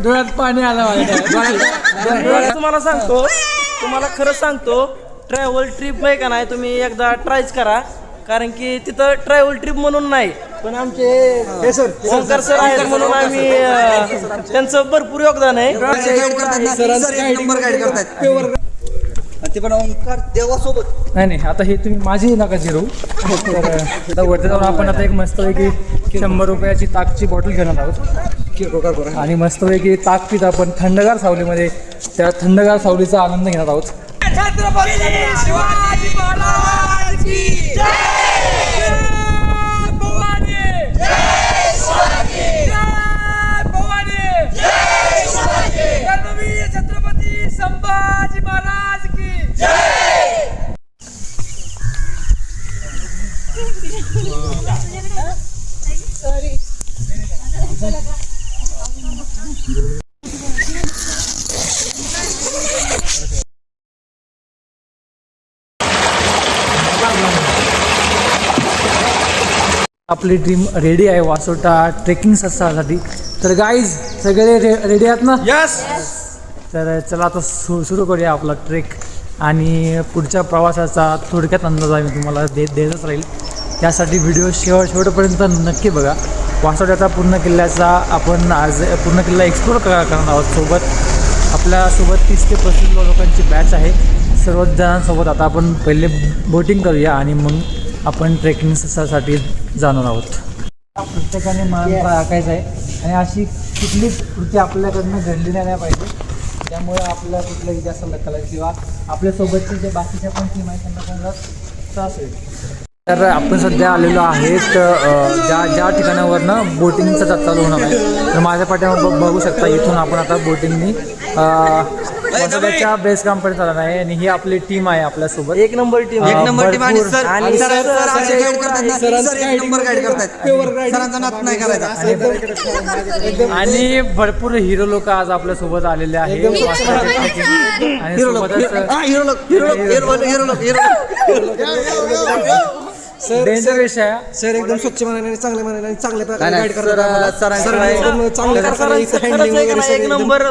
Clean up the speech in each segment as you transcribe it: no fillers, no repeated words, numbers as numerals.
डोळ्यात पाणी आलं माझ्या. तुम्हाला खरं सांगतो ट्रॅव्हल ट्रिप आहे का नाही, तुम्ही एकदा ट्रायच करा. कारण की तिथं ट्रॅव्हल ट्रिप म्हणून नाही, पण आमचे ओंकार सर आहेत म्हणून आम्ही त्यांचं भरपूर योगदान आहे. ते पण ओंकार देवासोबत नाही आता हे तुम्ही माझी नका जिरू. तर आता वरती जाऊन आपण आता एक मस्तपैकी 100 रुपयाची ताकची बॉटल घेणार आहोत आणि मस्तपैकी ताक पित आपण थंडगार सावलीमध्ये त्या थंडगार सावलीचा आनंद घेणार आहोत. छत्रपती संभाजी महाराज की जय. आपली टीम रेडी आहे वासोटा ट्रेकिंग साठी. तर गाईज सगळे रेडी आहेत ना? यस. तर चला आता सुरू करूया आपला ट्रेक आणि पुढच्या प्रवासाचा थोडक्यात अंदाज आहे मी तुम्हाला देतच राहील. त्यासाठी व्हिडिओ शेवटपर्यंत नक्की बघा. वासोट्याचा पूर्ण किल्ल्याचा आपण आज पूर्ण किल्ला एक्सप्लोर करणार आहोत. आपल्यासोबत 30 ते 35 लोकांची बॅच आहे. सर्वच जणांसोबत आता आपण पहिले बोटिंग करूया आणि मग आपण ट्रेकिंगसाठी जाणार आहोत. प्रत्येकाने मान राखायचं आहे आणि अशी कुठलीच कृती आपल्याकडनं घडली नाही पाहिजे. त्यामुळे आपल्या कुठलंही जास्त लक्षात किंवा आपल्यासोबतचे जे बाकीच्या पण टीम आहेत त्यांना त्यांना त्रास होईल. तर आपण सध्या आलेलो आहेत ज्या ठिकाणावरनं बोटिंगचा चालू होणार आहे. तर माझ्या पाठीवर बघू शकता इथून आपण आता बोटिंगनी वासोट्याच्या बेस कॅम्पपर्यंत आला आहे आणि ही आपली टीम आहे आपल्यासोबत. एक नंबर टीम आणि सर आमचे गाईड करतात ना, सर एक नंबर गाईड करतात. सरांचा नात नाही करायचा. आणि भरपूर हिरो लोक आज आपल्या सोबत आलेले आहेत. आणि डेंजर विषय आहे. सर एकदम स्वच्छ मनाने आणि चांगल्या मनाने आणि चांगल्या प्रकारे गाईड एक नंबर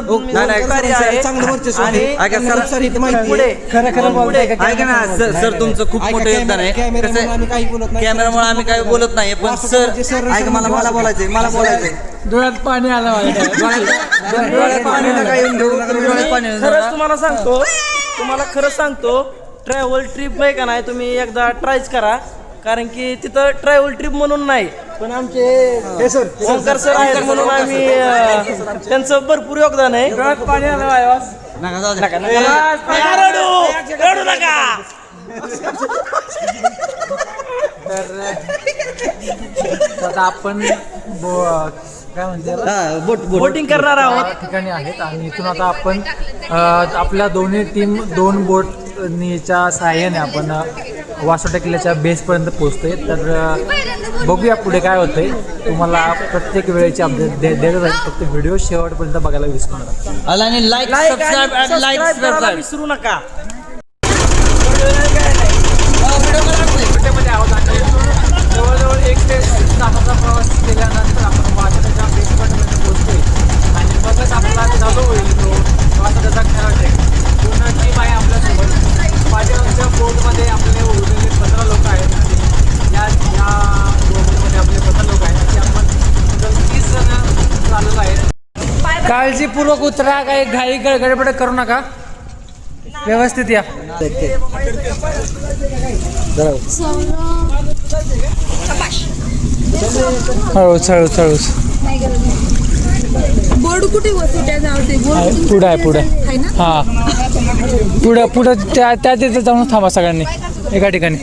ऐका ना सर, तुमचं खूप मोठं योगदान आहे. कॅमेरामुळे आम्ही काही बोलत नाही, पण सर ऐका मला बोलायचंय. डोळ्यात पाणी आलं माझ्या. तुम्हाला खरं सांगतो ट्रॅव्हल ट्रिप आहे का नाही, तुम्ही एकदा ट्रायच करा. कारण की तिथं ट्रॅव्हल ट्रिप म्हणून नाही, पण आमचे ओंकार सर आहेत म्हणून आम्ही त्यांचं भरपूर योगदान आहे. डोळ्यात पाणी आलं माझ्या. रडू नका. तर आता आपण काय म्हणते बोटिंग करणार आहोत ठिकाणी आहेत आणि इथून आता आपण आपल्या दोन्ही टीम 2 बोटनीच्या सहाय्याने आपण वासोटा किल्ल्याच्या बेसपर्यंत पोहोचतोय. तर बघूया पुढे काय होतंय. तुम्हाला प्रत्येक वेळेची अपडेट देत राहील. फक्त व्हिडिओ शेवटपर्यंत बघायला विसरू नका. आणि लाईक विसरू नका. जवळजवळ 1 ते 1.5 तासाचा प्रवास केल्यानंतर आपण वासोट्याच्या बेसपर्यंत पोहोचतोय आणि मगच आपला चालू होईल तो वासोट्याचा खेळ. पूर्ण टीम आहे आपल्यासोबत. माझ्या बोटमध्ये आपले उरलेले 15 लोक आहेत आणि या बोटमध्ये आपले 15 लोक आहेत आणि आपण 30 जण चालू आहेत. काळजीपूर्वक उतरा, काही घाई गडबड करू नका, व्यवस्थित या. हळू बोर्ड कुठे पुढे आहे. हां पुढं त्या तिथे जाऊन थांबा सगळ्यांनी एका ठिकाणी.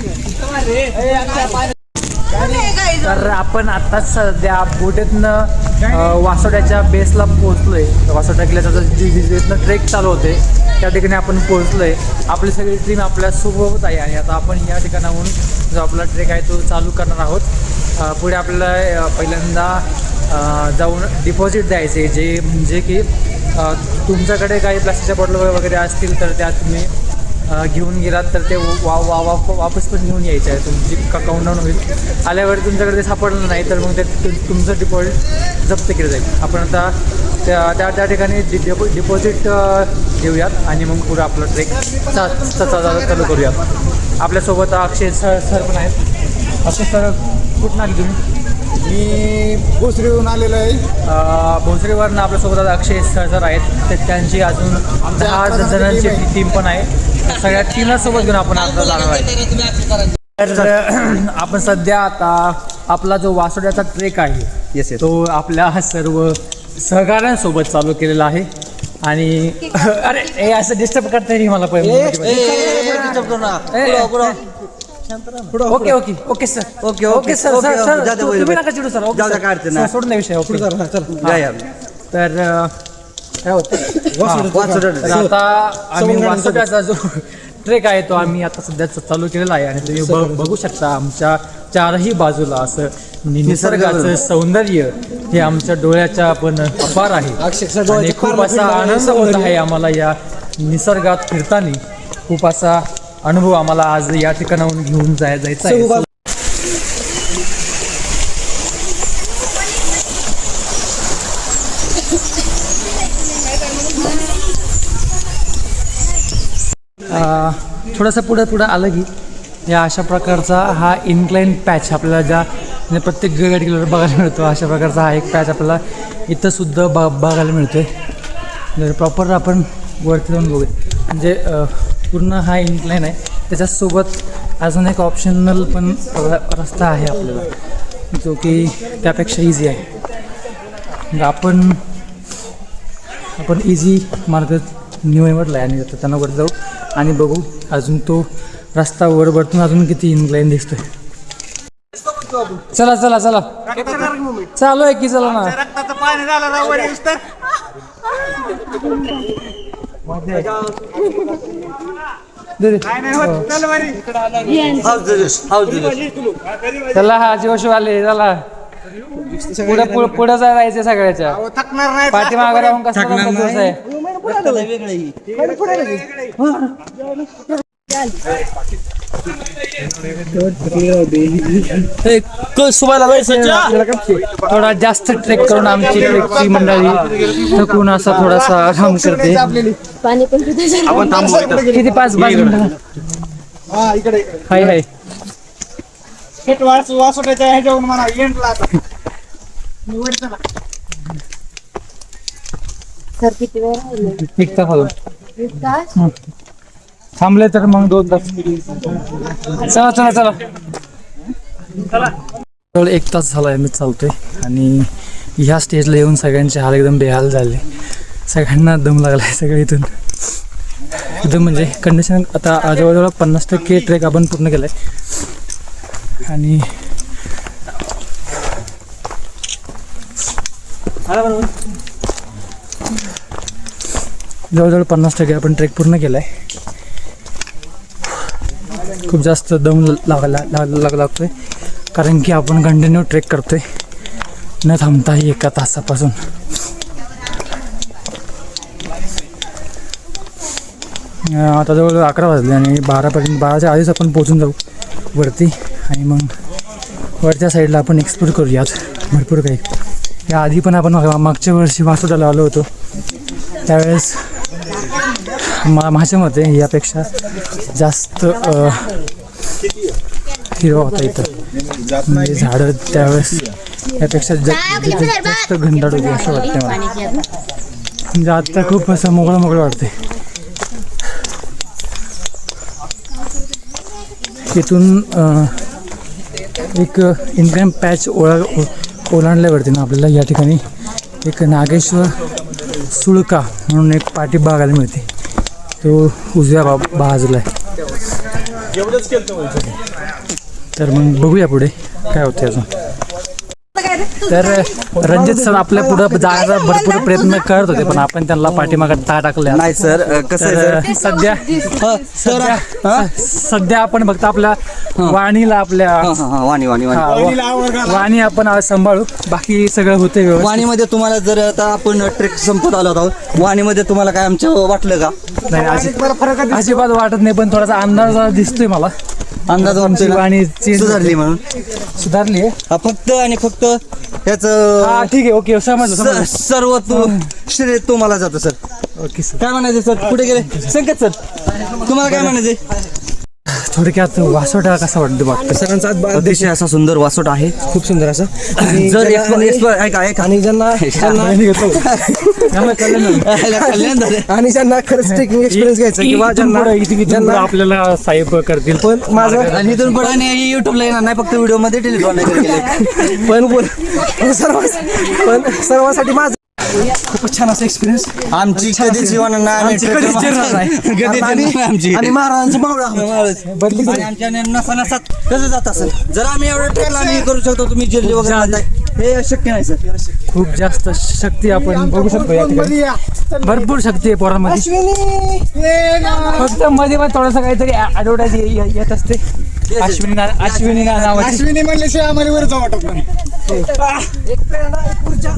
तर आपण आत्ताच सध्या बोटीतनं वासोट्याच्या बेसला पोहोचलोय. वासोटा किल्ल्याचा जिथनं ट्रेक चालू होते त्या ठिकाणी आपण पोहोचलोय. आपली सगळी टीम आपल्या सोबत आहे आणि आता आपण या ठिकाणाहून जो आपला ट्रेक आहे तो चालू करणार आहोत. पुढे आपल्याला पहिल्यांदा जाऊन डिपॉझिट द्यायचे, जे म्हणजे की तुमच्याकडे काही प्लास्टिकच्या बॉटल वगैरे असतील तर त्या तुम्ही घेऊन गेलात तर ते वापस पण घेऊन यायचं आहे. तुमची काउंटडाऊन होईल. आल्यावर तुमच्याकडे ते सापडलं नाही तर मग ते तुमचं डिपॉझिट जप्त केलं जाईल. आपण आता त्या ठिकाणी डिपॉझिट देऊयात आणि मग पुढं आपलं ट्रेक चालू करूयात. आपल्यासोबत अक्षय सर पण आहेत. अक्षय सर कुठून आले तुम्ही? मी भोसरीहून आलेलो आहे. भोसरीवरनं आपल्यासोबत आता अक्षय सर आहेत. तर त्यांची अजून 10 जणांची टीम पण आहे. सगळ्या टीमला सोबत घेऊन आपण आता जाणार आहे. तर आपण सध्या आता आपला जो वासोड्याचा ट्रेक आहे तो आपल्या सर्व सहकाऱ्यांसोबत चालू केलेला आहे. आणि अरे हे असं डिस्टर्ब करता येईल मला पहिले. Okay okay okay sir okay okay sir okay, sir sir जाऊ दे, तुम्ही नका चिडू सर. जाऊ दे, काय अडचण नाही. सोडून द्या विषय. ओके जा यार. तर काय होतं तर आता आम्ही वासोड्याचा जो ट्रेक आहे तो आम्ही आता सध्या चालू केलेला आहे. आणि तुम्ही बघू शकता आमच्या चारही बाजूला असं निसर्गाचं सौंदर्य हे आमच्या डोळ्याच्या पण अपार आहे. आणि खूप असा आनंद होत आहे आम्हाला या निसर्गात फिरताना. खूप असा अनुभव आम्हाला आज या ठिकाणाहून घेऊन जायचा आहे. थोडंसं पुढं आलं की या अशा प्रकारचा हा इन्क्लाइन पॅच आपल्याला ज्या म्हणजे प्रत्येक गड किलोमीटर बघायला मिळतो. अशा प्रकारचा हा एक पॅच आपल्याला इथंसुद्धा बघायला मिळतो आहे. जर प्रॉपर आपण वरती जाऊन बघूया म्हणजे पूर्ण हा इन्क्लाइन आहे. त्याच्यासोबत अजून एक ऑप्शनल पण रस्ता आहे आपल्याला जो की त्यापेक्षा इझी आहे. म्हणजे आपण इझी मार्ग निवडला आहे आणि त्यांना वर जाऊ आणि बघू अजून तो रस्ता वरतून अजून किती इन्क्लाइन दिसतोय. चला चला चला चालू आहे की चला ना. चला हा जोश आले चला पुढे जायचं सगळ्याच्या पाठीमागे राहून कसं दिवस आहे. थोडा जास्त ट्रेक करून आमची ट्रेकची मंडळी थकून असा थोडासा आराम करते. किती 5 मिनिटं हाय हाय सर किती वेळ राहिले? एक तास अजून. एक तास? थांबले तर मग 2 तास. चला चला चला. जवळ 1 तास झाला आहे मी चालतोय आणि ह्या स्टेजला येऊन सगळ्यांचे हाल एकदम बेहाल झाले. सगळ्यांना दम लागला आहे सगळे इथून एकदम म्हणजे कंडिशन. आता जवळजवळ 50% ट्रेक आपण पूर्ण केला आहे आणि जवळजवळ 50% आपण ट्रेक पूर्ण केला आहे. खूप जास्त दम लागतोय कारण की आपण कंटिन्यू ट्रेक करतोय न थांबताही 1 तासापासून. आता जवळजवळ 11 वाजले आणि 12च्या आधीच आपण पोचून जाऊ वरती आणि मग वरच्या साईडला आपण एक्सप्लोर करूयात भरपूर काही. या आधी पण आपण मागच्या वर्षी वासोड्याला आलो होतो त्यावेळेस माझ्या मते यापेक्षा जास्त हिरवा होता इथं. म्हणजे झाडं त्यावेळेस यापेक्षा जास्त घनदाट होती असं वाटतं मला. म्हणजे आत्ता खूप असं मोकळं वाटते. इथून एक इन्क्लाइन पॅच ओलांडल्यावरती ना आपल्याला या ठिकाणी एक नागेश्वर सुळका म्हणून एक पाटी बघायला मिळते. तो उजव्या बाजूला आहे. तर मग बघूया पुढे काय होते अजून. तर रणजित सर आपल्या पुढं जाण्याचा भरपूर प्रयत्न करत होते पण आपण त्यांना पाठीमागे टाकले. नाही सर कसं आहे तर सध्या सध्या आपण फक्त आपल्या वाणीला आपल्या वाणी वाणी वाणी वाणी आपण आज सांभाळू, बाकी सगळं होते व्यवस्थित. वाणीमध्ये तुम्हाला जर आता आपण ट्रेक संपत आलो आहोत, वाणीमध्ये तुम्हाला काय आमच्या वाटलं का? नाही अजिबात वाटत नाही, पण थोडासा अंदाज दिसतोय मला. अंदाज वाटतोय ना? वाणी change सुधारली म्हणून सुधारली आहे. फक्त आणि फक्त हा याचं ठीक आहे, ओके, समजलं. सर्व तू श्रेय तुम्हाला जातं सर. Okay sir. काय म्हणायचं सर? कुठे गेले संकेत सर? तुम्हाला काय म्हणायचं? थोडक्यात वासोटा कसा वाटतो बघ. सरांचा अतिशय असा सुंदर वासोट आहे, खूप सुंदर असा. जर ऐका आणि ज्यांना आणि ज्यांना खरंच ट्रेकिंग एक्सपिरियन्स घ्यायचा किंवा ज्यांना आपल्याला साहेब करतील. पण माझं आणि इथून पुढे आणि युट्यूबला येणार नाही, फक्त व्हिडिओ मध्ये टेलिफोन केले. पण सर्वांसाठी माझं खूपच छान असा एक्सपिरियन्स. आमची कधीच जीवन आमची आणि महाराजांचा मावळा बदली आणि आमच्या नसा नसात कसं जात असेल. जर आम्ही एवढं ट्रेकला आम्ही करू शकतो, तुम्ही जेल्ली वगैरे म्हणताय, हे शक्य नाही सर. खूप जास्त शक्ती आपण बघू शकतो या ठिकाणी. भरपूर शक्ती आहे पोरांमध्ये. फक्त मध्ये मध्ये थोडंसं काहीतरी ॲडव्हर्टाईज येत असते. अश्विनी नावाची. अश्विनी म्हणल्याशिवाय आम्हाला वर जाऊ वाटत नाही. एक प्रेरणा, एक ऊर्जा.